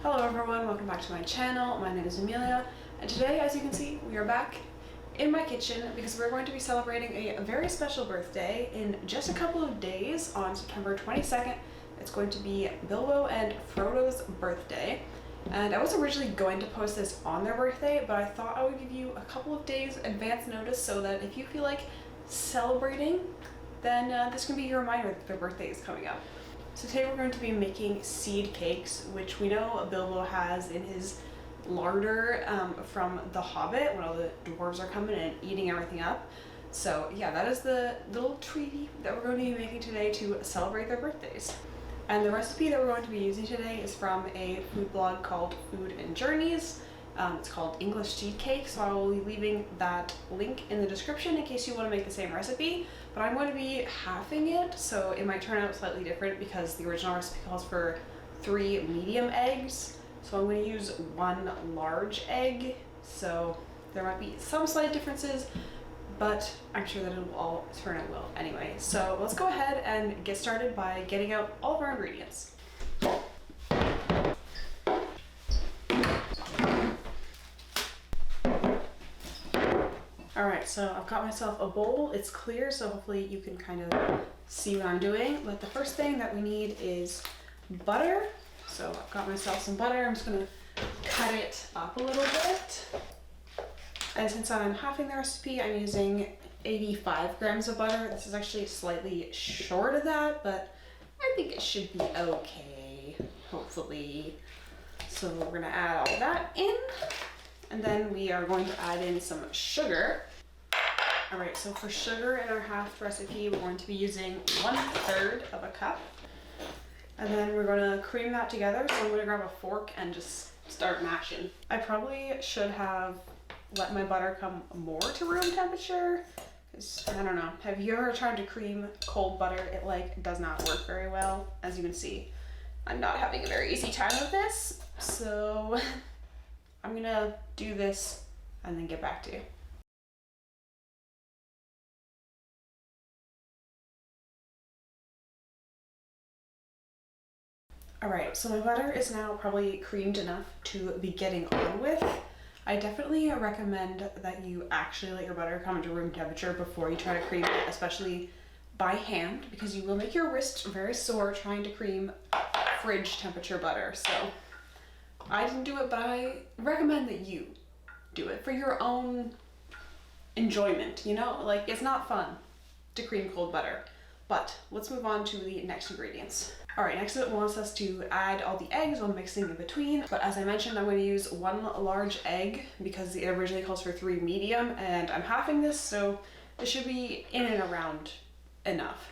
Hello everyone, welcome back to my channel. My name is Amelia, and today, as you can see, we are back in my kitchen because we're going to be celebrating a very special birthday in just a couple of days on September 22nd. It's going to be Bilbo and Frodo's birthday, and I was originally going to post this on their birthday, but I thought I would give you a couple of days advance notice so that if you feel like celebrating, then this can be your reminder that their birthday is coming up. So today we're going to be making seed cakes, which we know Bilbo has in his larder from The Hobbit when all the dwarves are coming and eating everything up. So yeah, that is the little treat that we're going to be making today to celebrate their birthdays. And the recipe that we're going to be using today is from a food blog called Food and Journeys. It's called English Seed Cake, so I will be leaving that link in the description in case you want to make the same recipe. But I'm going to be halving it, so it might turn out slightly different because the original recipe calls for 3 medium eggs. So I'm going to use 1 large egg, so there might be some slight differences, but I'm sure that it will all turn out well anyway. So let's go ahead and get started by getting out all of our ingredients. Alright, so I've got myself a bowl. It's clear, so hopefully you can kind of see what I'm doing. But the first thing that we need is butter. So I've got myself some butter. I'm just going to cut it up a little bit. And since I'm halving the recipe, I'm using 85 grams of butter. This is actually slightly short of that, but I think it should be okay, hopefully. So we're going to add all that in. And then we are going to add in some sugar. All right, so for sugar in our halved recipe, we're going to be using 1/3 of a cup. And then we're going to cream that together. So I'm going to grab a fork and just start mashing. I probably should have let my butter come more to room temperature, because I don't know. Have you ever tried to cream cold butter? It like does not work very well. As you can see, I'm not having a very easy time with this. So I'm gonna do this and then get back to you. All right, so my butter is now probably creamed enough to be getting on with. I definitely recommend that you actually let your butter come to room temperature before you try to cream it, especially by hand, because you will make your wrists very sore trying to cream fridge temperature butter. So I didn't do it, but I recommend that you do it for your own enjoyment, you know? Like, it's not fun to cream cold butter. But let's move on to the next ingredients. All right, next it wants us to add all the eggs while mixing in between. But as I mentioned, I'm going to use 1 large egg because it originally calls for 3 medium, and I'm halving this, so it should be in and around enough.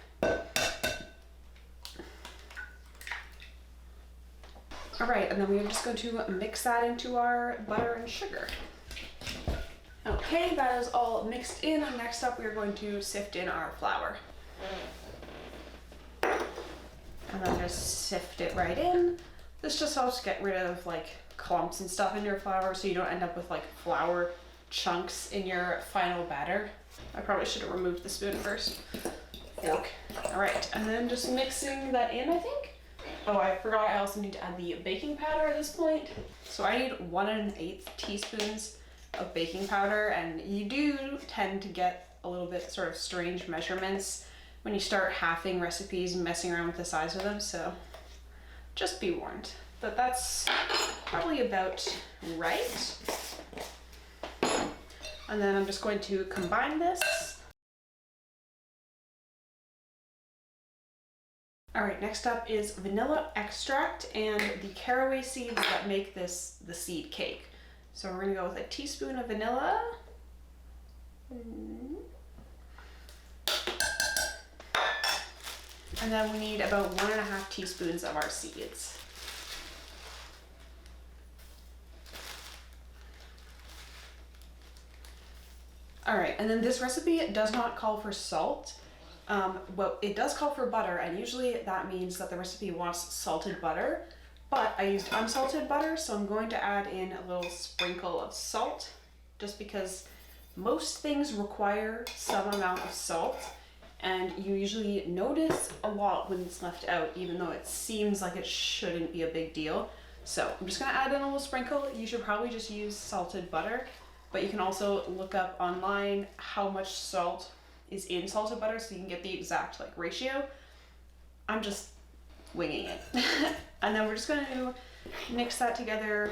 All right, and then we're just going to mix that into our butter and sugar. Okay, that is all mixed in. Next up, we're going to sift in our flour. And then just sift it right in. This just helps get rid of like clumps and stuff in your flour so you don't end up with like flour chunks in your final batter. I probably should have removed the spoon first. Fork. All right, and then just mixing that in, I think. Oh, I forgot I also need to add the baking powder at this point. So I need 1 1/8 teaspoons of baking powder, and you do tend to get a little bit sort of strange measurements when you start halving recipes and messing around with the size of them, so just be warned. But that's probably about right. And then I'm just going to combine this. All right, next up is vanilla extract and the caraway seeds that make this the seed cake. So we're gonna go with a teaspoon of vanilla. And then we need about 1 1/2 teaspoons of our seeds. All right, and then this recipe does not call for salt. Well, it does call for butter, and usually that means that the recipe wants salted butter, but I used unsalted butter, so I'm going to add in a little sprinkle of salt, just because most things require some amount of salt, and you usually notice a lot when it's left out, even though it seems like it shouldn't be a big deal. So I'm just gonna add in a little sprinkle. You should probably just use salted butter, but you can also look up online how much salt is in salted butter so you can get the exact like ratio. I'm just winging it. And then we're just gonna mix that together.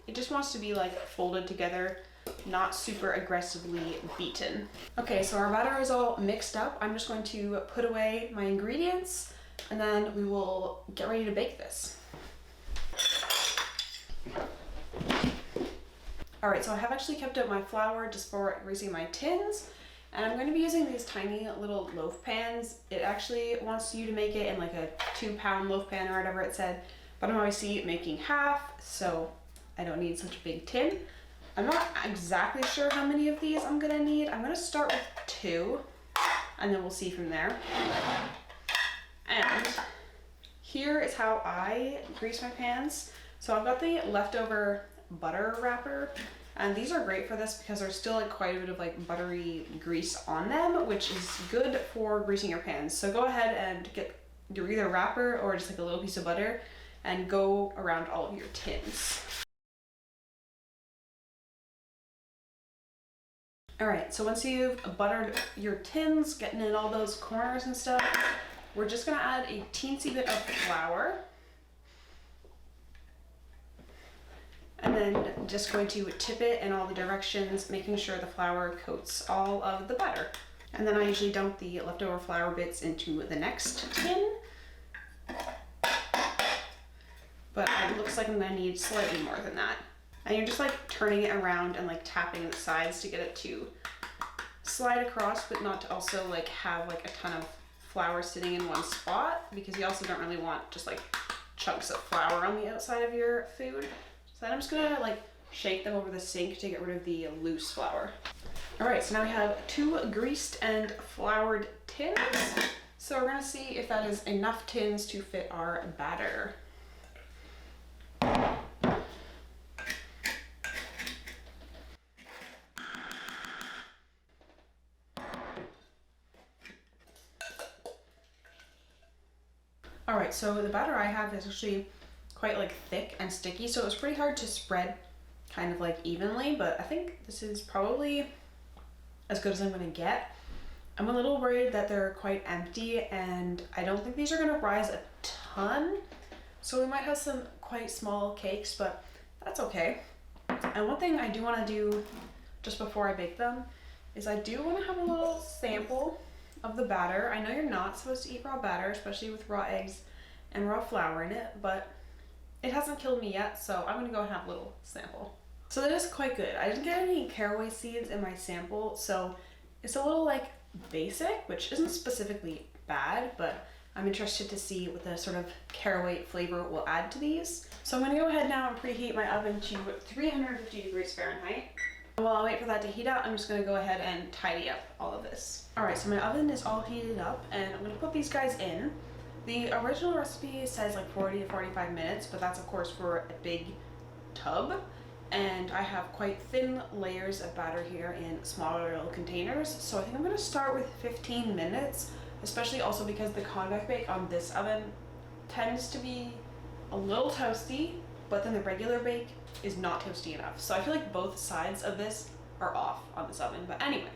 It just wants to be like folded together, not super aggressively beaten. Okay, so our batter is all mixed up. I'm just going to put away my ingredients and then we will get ready to bake this. All right, so I have actually kept up my flour just for greasing my tins, and I'm going to be using these tiny little loaf pans. It actually wants you to make it in like a 2-pound loaf pan or whatever it said, but I'm obviously making half, so I don't need such a big tin. I'm not exactly sure how many of these I'm gonna need. I'm gonna start with 2, and then we'll see from there. And here is how I grease my pans. So I've got the leftover butter wrapper, and these are great for this because there's still like quite a bit of like buttery grease on them, which is good for greasing your pans. So go ahead and get your either wrapper or just like a little piece of butter and go around all of your tins. All right, so once you've buttered your tins, getting in all those corners and stuff, we're just gonna add a teensy bit of flour. And then just going to tip it in all the directions, making sure the flour coats all of the batter. And then I usually dump the leftover flour bits into the next tin. But it looks like I'm gonna need slightly more than that. And you're just like turning it around and like tapping the sides to get it to slide across, but not to also like have like a ton of flour sitting in one spot, because you also don't really want just like chunks of flour on the outside of your food. So then I'm just gonna like shake them over the sink to get rid of the loose flour. All right, so now we have 2 greased and floured tins. So we're gonna see if that is enough tins to fit our batter. All right, so the batter I have is actually quite like thick and sticky, so it was pretty hard to spread kind of like evenly, but I think this is probably as good as I'm gonna get. I'm a little worried that they're quite empty, and I don't think these are gonna rise a ton, so we might have some quite small cakes, but that's okay. And one thing I do want to do just before I bake them is I do want to have a little sample of the batter. I know you're not supposed to eat raw batter, especially with raw eggs and raw flour in it, but it hasn't killed me yet, so I'm gonna go and have a little sample. So that is quite good. I didn't get any caraway seeds in my sample, so it's a little like basic, which isn't specifically bad, but I'm interested to see what the sort of caraway flavor will add to these. So I'm gonna go ahead now and preheat my oven to 350 degrees Fahrenheit. While I wait for that to heat up, I'm just gonna go ahead and tidy up all of this. All right, so my oven is all heated up, and I'm gonna put these guys in. The original recipe says like 40 to 45 minutes, but that's of course for a big tub. And I have quite thin layers of batter here in smaller little containers. So I think I'm gonna start with 15 minutes, especially also because the convex bake on this oven tends to be a little toasty, but then the regular bake is not toasty enough. So I feel like both sides of this are off on this oven. But anyway,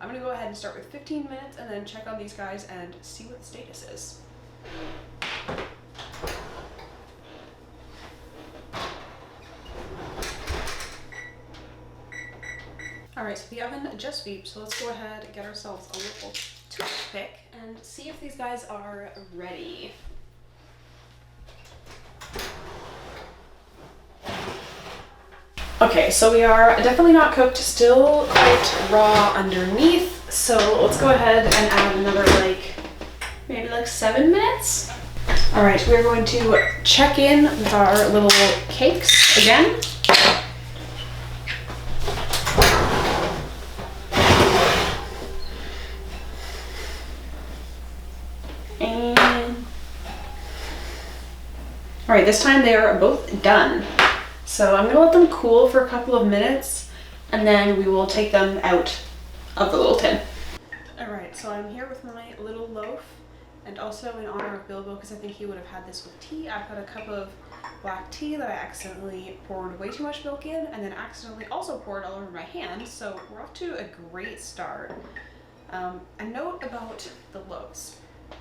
I'm gonna go ahead and start with 15 minutes and then check on these guys and see what the status is. All right, so the oven just beeped, so let's go ahead and get ourselves a little toothpick and see if these guys are ready. Okay, so we are definitely not cooked, still quite raw underneath, so let's go ahead and add another maybe 7 minutes. All right, we're going to check in with our little cakes again. All right, this time they are both done. So I'm gonna let them cool for a couple of minutes, and then we will take them out of the little tin. All right, so I'm here with my little loaf, and also in honor of Bilbo, because I think he would have had this with tea, I've got a cup of black tea that I accidentally poured way too much milk in, and then accidentally also poured all over my hands. So we're off to a great start. A note about the loaves.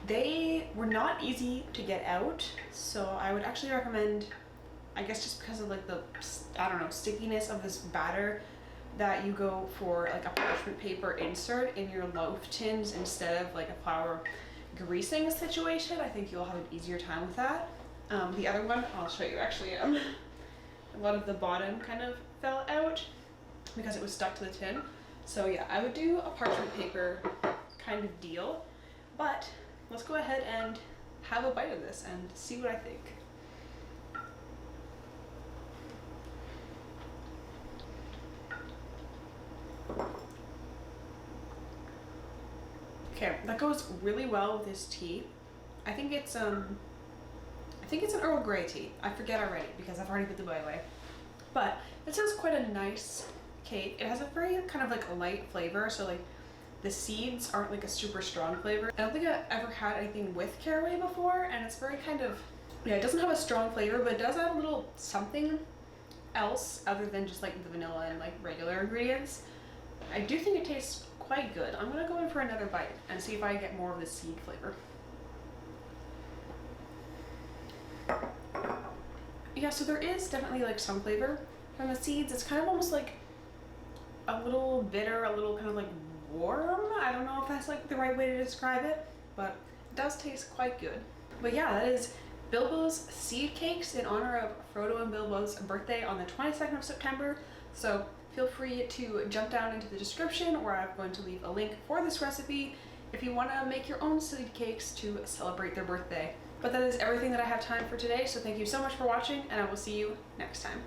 They were not easy to get out, so I would actually recommend, I guess just because of like the, I don't know, stickiness of this batter, that you go for like a parchment paper insert in your loaf tins instead of like a flour greasing situation. I think you'll have an easier time with that. The other one, I'll show you actually, a lot of the bottom kind of fell out because it was stuck to the tin. So yeah, I would do a parchment paper kind of deal, but let's go ahead and have a bite of this and see what I think. Okay, that goes really well with this tea. I think it's an Earl Grey tea. I forget already because I've already put the boy away. But this is quite a nice cake. It has a very kind of like a light flavor, so like the seeds aren't like a super strong flavor. I don't think I've ever had anything with caraway before, and it's very kind of, yeah, it doesn't have a strong flavor, but it does add a little something else other than just like the vanilla and like regular ingredients. I do think it tastes quite good. I'm gonna go in for another bite and see if I get more of the seed flavor. Yeah, so there is definitely like some flavor from the seeds. It's kind of almost like a little bitter, a little kind of like warm. I don't know if that's like the right way to describe it, but it does taste quite good. But yeah, that is Bilbo's seed cakes in honor of Frodo and Bilbo's birthday on the 22nd of September. So feel free to jump down into the description where I'm going to leave a link for this recipe if you want to make your own seed cakes to celebrate their birthday. But that is everything that I have time for today, so thank you so much for watching, and I will see you next time.